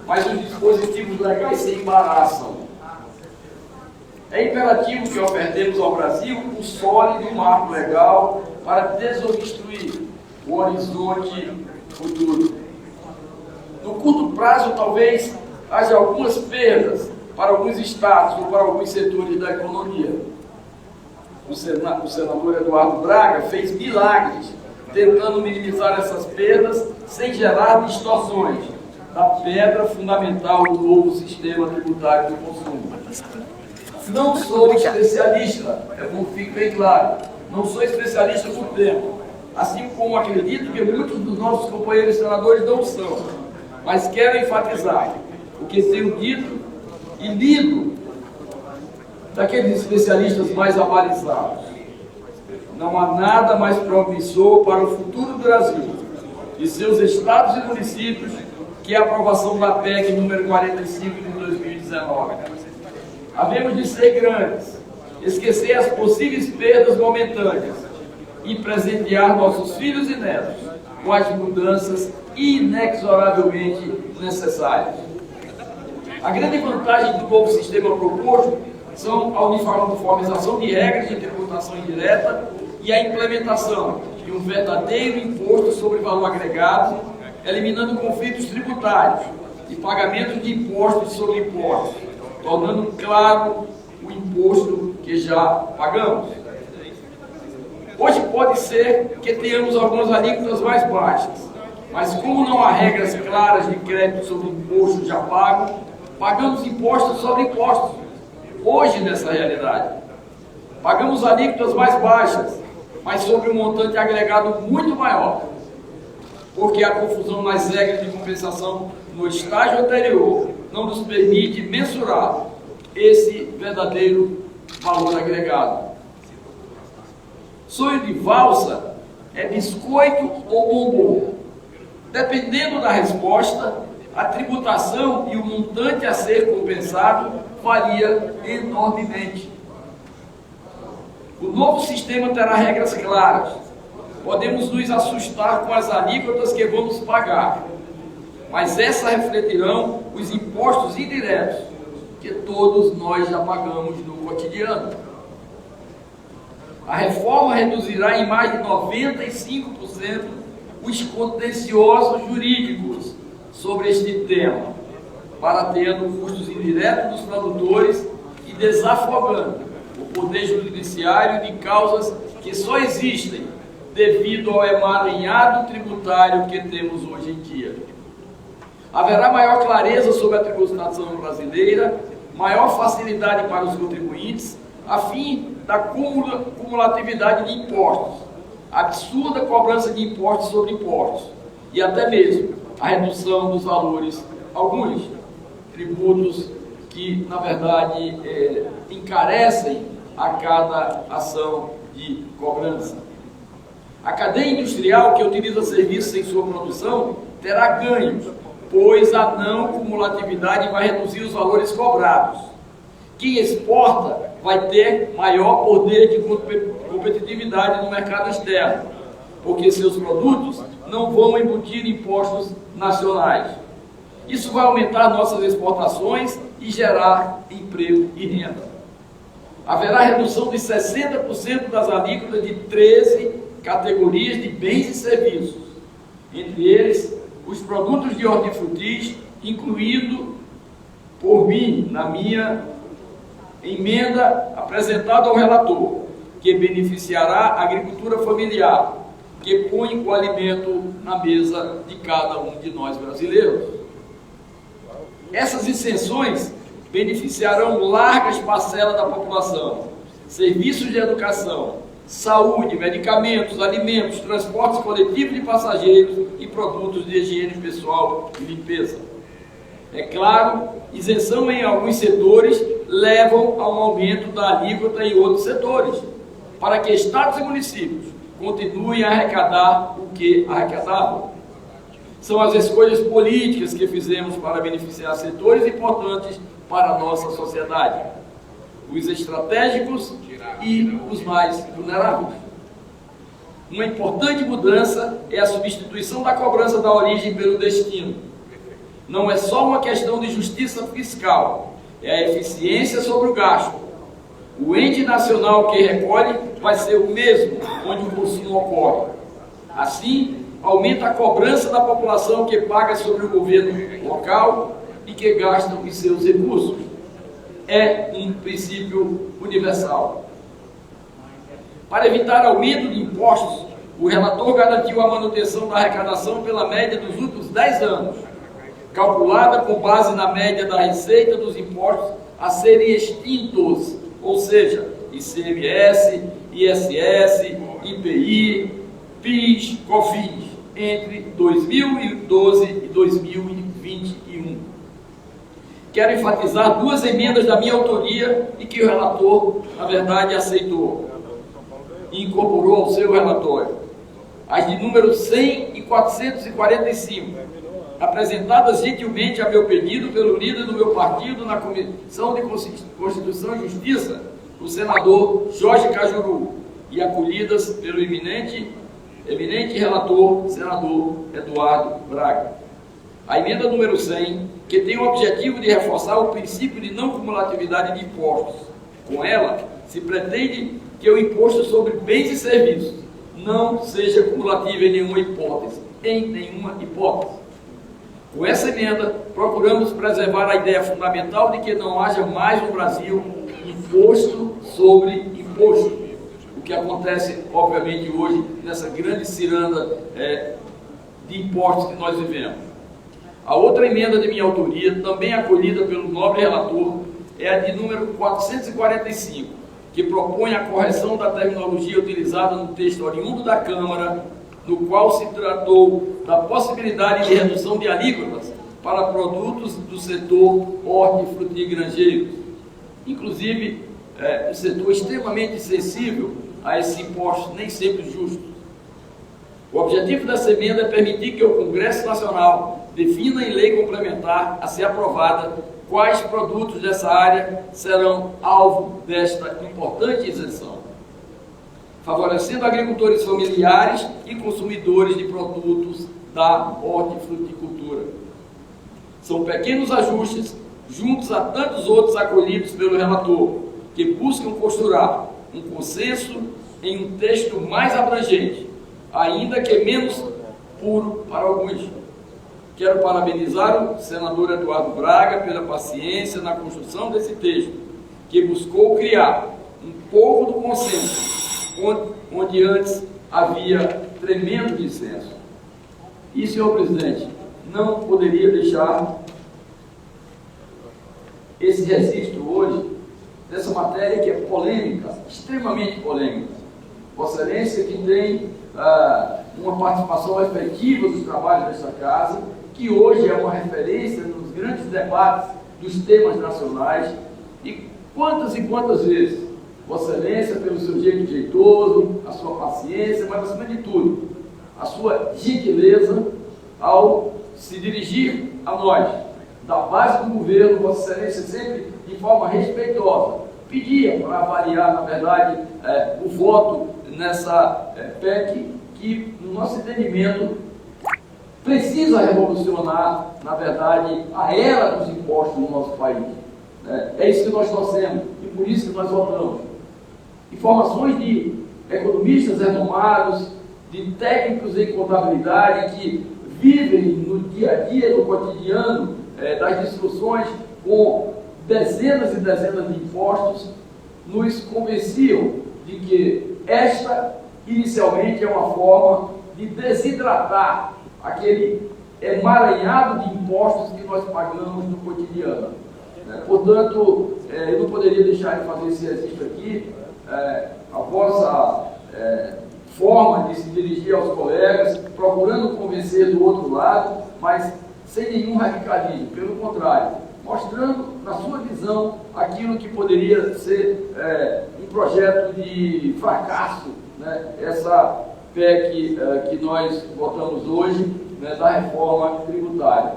mas os dispositivos legais se embaraçam. É imperativo que ofertemos ao Brasil um sólido marco legal para desobstruir o horizonte futuro. No curto prazo, talvez haja algumas perdas para alguns estados ou para alguns setores da economia. O senador Eduardo Braga fez milagres tentando minimizar essas perdas sem gerar distorções da pedra fundamental do novo sistema tributário do consumo. Não sou especialista, é bom que fique bem claro, não sou especialista no tema, assim como acredito que muitos dos nossos companheiros senadores não são, mas quero enfatizar o que tenho dito e lido daqueles especialistas mais avalizados. Não há nada mais promissor para o futuro do Brasil e seus estados e municípios que a aprovação da PEC número 45 de 2019. Havemos de ser grandes, esquecer as possíveis perdas momentâneas e presentear nossos filhos e netos com as mudanças inexoravelmente necessárias. A grande vantagem do novo sistema proposto são a uniformização de regras de tributação indireta e a implementação de um verdadeiro imposto sobre valor agregado, eliminando conflitos tributários e pagamentos de impostos sobre impostos, tornando claro o imposto que já pagamos. Hoje pode ser que tenhamos algumas alíquotas mais baixas, mas como não há regras claras de crédito sobre imposto já pago, pagamos impostos sobre impostos. Hoje, nessa realidade, pagamos alíquotas mais baixas, mas sobre um montante agregado muito maior, porque a confusão nas regras de compensação no estágio anterior não nos permite mensurar esse verdadeiro valor agregado. Sonho de valsa é biscoito ou bombom? Dependendo da resposta, a tributação e o montante a ser compensado varia enormemente. O novo sistema terá regras claras. Podemos nos assustar com as alíquotas que vamos pagar, mas essas refletirão os impostos indiretos que todos nós já pagamos no cotidiano. A reforma reduzirá em mais de 95% os contenciosos jurídicos sobre este tema, barateando custos indiretos dos produtores e desafogando o poder judiciário de causas que só existem devido ao emaranhado tributário que temos hoje em dia. Haverá maior clareza sobre a tributação brasileira, maior facilidade para os contribuintes, a fim da cumulatividade de impostos, absurda cobrança de impostos sobre impostos e até mesmo a redução dos valores, alguns tributos que, na verdade, encarecem a cada ação de cobrança. A cadeia industrial que utiliza serviços em sua produção terá ganhos, pois a não cumulatividade vai reduzir os valores cobrados. Quem exporta vai ter maior poder de competitividade no mercado externo, porque seus produtos não vão embutir impostos nacionais. Isso vai aumentar nossas exportações e gerar emprego e renda. Haverá redução de 60% das alíquotas de 13 categorias de bens e serviços, entre eles os produtos de hortifrutis, incluído por mim, na minha emenda apresentada ao relator, que beneficiará a agricultura familiar, que põe o alimento na mesa de cada um de nós brasileiros. Essas isenções beneficiarão largas parcelas da população, serviços de educação, saúde, medicamentos, alimentos, transportes coletivos de passageiros e produtos de higiene pessoal e limpeza. É claro, isenção em alguns setores levam a um aumento da alíquota em outros setores, para que estados e municípios continuem a arrecadar o que arrecadavam. São as escolhas políticas que fizemos para beneficiar setores importantes para a nossa sociedade, os estratégicos e os mais vulneráveis. Uma importante mudança é a substituição da cobrança da origem pelo destino. não é só uma questão de justiça fiscal, é a eficiência sobre o gasto. O ente nacional que recolhe vai ser o mesmo onde o consumo ocorre. Assim, aumenta a cobrança da população que paga sobre o governo local e que gasta os seus recursos. É um princípio universal. Para evitar aumento de impostos, o relator garantiu a manutenção da arrecadação pela média dos últimos 10 anos, calculada com base na média da receita dos impostos a serem extintos, ou seja, ICMS, ISS, IPI, PIS, COFINS, entre 2012 e 2021. Quero enfatizar duas emendas da minha autoria e que o relator, na verdade, aceitou e incorporou ao seu relatório. As de número 100 e 445, apresentadas gentilmente a meu pedido pelo líder do meu partido na Comissão de Constituição e Justiça, o senador Jorge Cajuru, e acolhidas pelo eminente relator, senador Eduardo Braga. A emenda número 100, que tem o objetivo de reforçar o princípio de não cumulatividade de impostos. Com ela, se pretende que o imposto sobre bens e serviços não seja cumulativo em nenhuma hipótese. Com essa emenda, procuramos preservar a ideia fundamental de que não haja mais no Brasil imposto sobre imposto, o que acontece, obviamente, hoje nessa grande ciranda de impostos que nós vivemos. A outra emenda de minha autoria, também acolhida pelo nobre relator, é a de número 445, que propõe a correção da terminologia utilizada no texto oriundo da Câmara, no qual se tratou da possibilidade de redução de alíquotas para produtos do setor hortifrutigranjeiros. Inclusive, um setor extremamente sensível a esse imposto, nem sempre justo. O objetivo dessa emenda é permitir que o Congresso Nacional defina em lei complementar a ser aprovada quais produtos dessa área serão alvo desta importante isenção, favorecendo agricultores familiares e consumidores de produtos da hortifruticultura. São pequenos ajustes, juntos a tantos outros acolhidos pelo relator, que buscam costurar um consenso em um texto mais abrangente, ainda que menos puro para alguns. Quero parabenizar o senador Eduardo Braga pela paciência na construção desse texto, que buscou criar um pouco do consenso, onde antes havia tremendo dissenso. E, senhor presidente, não poderia deixar esse registro hoje dessa matéria que é polêmica, extremamente polêmica. Vossa Excelência, que tem uma participação efetiva dos trabalhos desta casa, que hoje é uma referência nos grandes debates dos temas nacionais, e quantas vezes Vossa Excelência, pelo seu jeito jeitoso, a sua paciência, mas acima de tudo, a sua gentileza ao se dirigir a nós, da base do governo, Vossa Excelência sempre de forma respeitosa pedia para avaliar, na verdade, o voto nessa PEC, que, no nosso entendimento, precisa revolucionar, na verdade, a era dos impostos no nosso país. É isso que nós torcemos e por isso que nós votamos. Informações de economistas renomados, de técnicos em contabilidade que vivem no dia a dia, no cotidiano das discussões com dezenas e dezenas de impostos, nos convenciam de que esta, inicialmente, é uma forma de desidratar aquele emaranhado de impostos que nós pagamos no cotidiano. Portanto, eu não poderia deixar de fazer esse registro aqui. A vossa forma de se dirigir aos colegas, procurando convencer do outro lado, mas sem nenhum radicalismo, pelo contrário, mostrando na sua visão aquilo que poderia ser um projeto de fracasso, essa PEC que nós votamos hoje, da reforma tributária.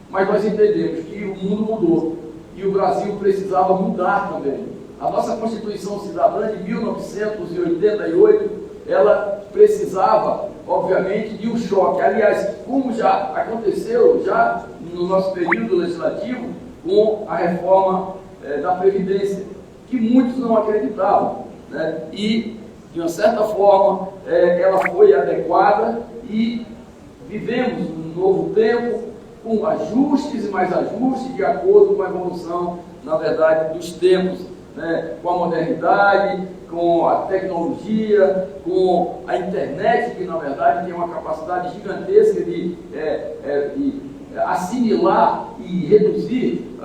Mas nós entendemos que o mundo mudou e o Brasil precisava mudar também. A nossa Constituição Cidadã de 1988, ela precisava, obviamente, de um choque. Aliás, como já aconteceu, já no nosso período legislativo com a reforma da Previdência, que muitos não acreditavam, né? E, de uma certa forma, ela foi adequada e vivemos um novo tempo com ajustes e mais ajustes de acordo com a evolução, na verdade, dos tempos, né? Com a modernidade, com a tecnologia, com a internet, que na verdade tem uma capacidade gigantesca de assimilar e reduzir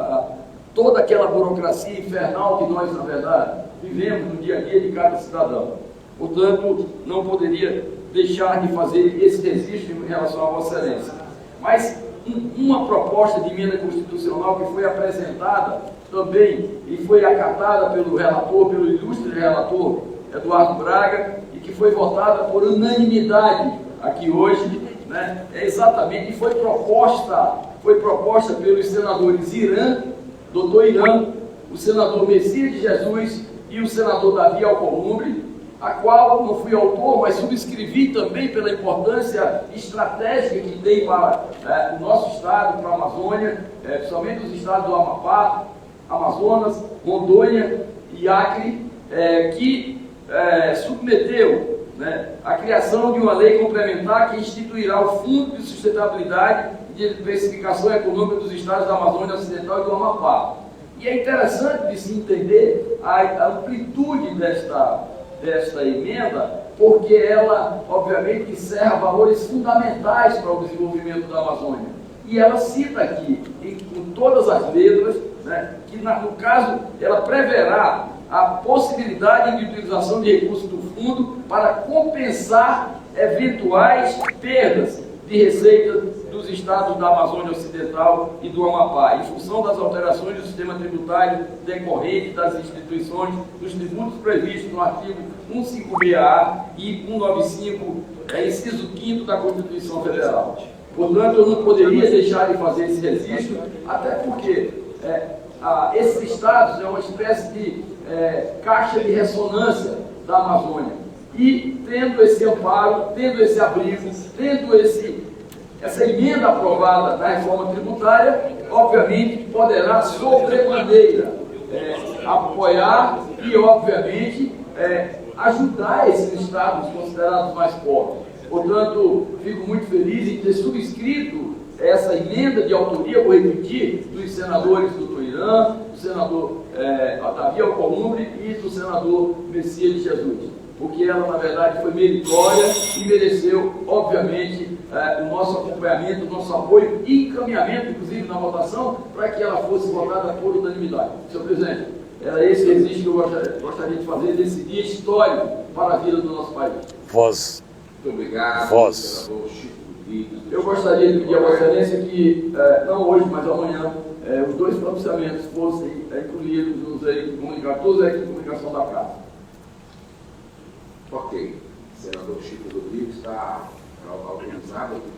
toda aquela burocracia infernal que nós, na verdade, vivemos no dia a dia de cada cidadão. Portanto, não poderia deixar de fazer esse registro em relação a Vossa Excelência. Mas uma proposta de emenda constitucional que foi apresentada também e foi acatada pelo relator, pelo ilustre relator Eduardo Braga, e que foi votada por unanimidade aqui hoje, né? Exatamente, e foi proposta pelos senadores doutor Irã, o senador Messias de Jesus e o senador Davi Alcolumbre, a qual não fui autor, mas subscrevi também pela importância estratégica que tem para o nosso estado, para a Amazônia, principalmente os estados do Amapá, Amazonas, Rondônia e Acre, que submeteu, né, a criação de uma lei complementar que instituirá o Fundo de Sustentabilidade e de Diversificação Econômica dos estados da Amazônia Ocidental e do Amapá. E é interessante de se entender a amplitude desta emenda, porque ela, obviamente, encerra valores fundamentais para o desenvolvimento da Amazônia. E ela cita aqui, com todas as letras, né, que no caso ela preverá a possibilidade de utilização de recursos do fundo para compensar eventuais perdas de receita dos estados da Amazônia Ocidental e do Amapá, em função das alterações do sistema tributário decorrente das instituições dos tributos previstos no artigo 156A e 195, inciso 5º da Constituição Federal. Portanto, eu não poderia deixar de fazer esse registro, até porque esses estados é uma espécie de caixa de ressonância da Amazônia. E tendo esse amparo, tendo esse abrigo, tendo essa emenda aprovada da reforma tributária, obviamente poderá sobremaneira apoiar e, obviamente, ajudar esses estados considerados mais pobres. Portanto, fico muito feliz em ter subscrito essa emenda de autoria, vou repetir, dos senadores doutor Irã, do senador Davi Alcolumbre e do senador Messias de Jesus, porque ela, na verdade, foi meritória e mereceu, obviamente, o nosso acompanhamento, o nosso apoio e encaminhamento, inclusive, na votação, para que ela fosse votada por unanimidade. Senhor presidente, era esse registro que eu gostaria de fazer nesse dia histórico para a vida do nosso país. Muito obrigado, senador Chico Rodrigues. Eu gostaria de pedir a Vossa Excelência que, não hoje, mas amanhã, os dois pronunciamentos fossem incluídos nos veículos de comunicação, todos os veículos de comunicação da casa. Ok. Senador Chico Rodrigues está autorizado.